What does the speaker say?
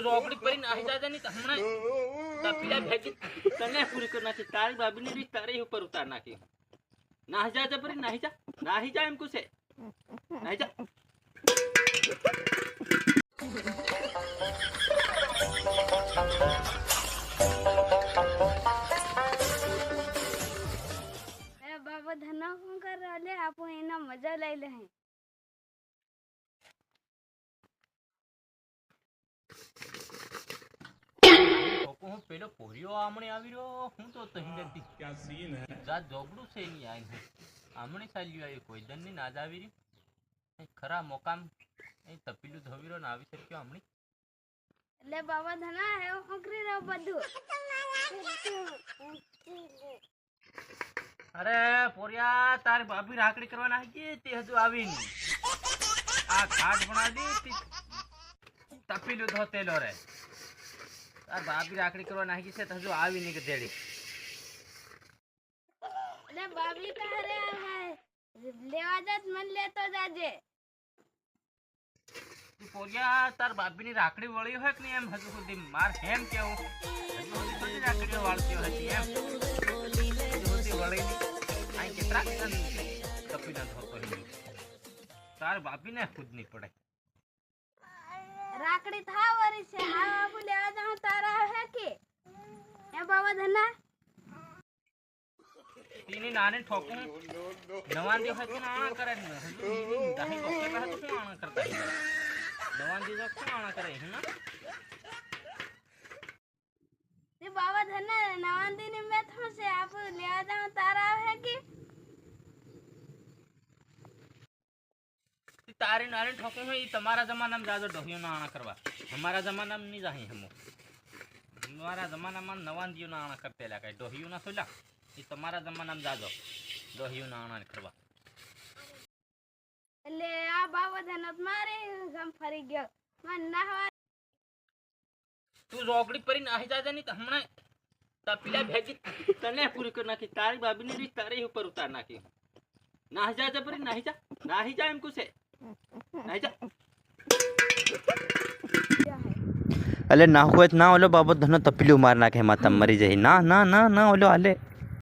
રોકડી પરી નાહી જાજે નહીં તો હમણાં તપીલા ભેગી તને પૂરી કરી નાખી તારી ભાભીની રીત તારી ઉપર ઉતાર નાખી નાહી જાજે પરી નાહી જા એમ કુછે નાહી જા बाबा धना फोन कर रहे आप एना मजा ले ले हैं હું પેલો પોરિયો આમણે આવી રહ્યો હું તો તહિંદતી क्या सीन है જા જોગડું છે ની આઈ હું આમણે ચાલ્યું આવ્યું કોઈ દન ની નાજ આવી રહી ખરા મોકામ એ તપીલું ધવીરો ના આવી શક્યો આમણી એટલે બાબા ધના હે ઓકરી રો બધું અરે પોરિયા તારી ભાભી રાખડી કરવા નાખી તે હજુ આવી નહીં આ ઘાટ બના દી તપીલું ધોતેલો રે તાર ભાભી રાખડી કરવા નાખી છે તો હજુ આવી નહીં કે દેડી એટલે બાબી તારે લેવા જાત મન લેતો જાજે પોરિયા તાર ભાભીની રાખડી વળી હોય કે નહીં એમ હજુ સુધી માર એમ કેવું હજુ સુધી રાખડીઓ વાળતી હતી એમ હજુ સુધી વળી નહીં અહીં કેટલા તપી ના થતો તાર ભાભીને ખુદ નહીં પડે राकड़ी था वरी से हां बाबू लेवा जाऊं तारा है के ए बाबा धना तीनी नाने ठोकूं नवान दी है आना करे दाही बच्चे का तो आना करता है नवान दी जो आना करे है ना ते बाबा धना नवान दी ने मैं थो से आप लेवा जाऊं तारा है के तारे नारे ठोकूं है तुम्हारा जमाना में जाजो डोहियो ना आना करवा हमारा जमाना में नहीं जाही हम हमारा जमाना में नवान दियो ना आना करते ला कई डोहियो ना सोला ये तुम्हारा जमाना में जाजो डोहियो ना आना करवा ले आ बाबा धना मारे गम फरी गयो मन नहवा तू रोकड़ी परी नाही जाजे नहीं तो हमने तपीला भेगी तने पूरी कर नाखी तारी भाभीनी રીત તારી ઉપર ઉતાર નાખી નાહી જાજે પરી નાહી જા એમ કુછે નાહી જા अले ना हुए ना ओलो बाबा धनो तपलियो मार नाखे माता मरी जाही ना ना ना ना ओलो आले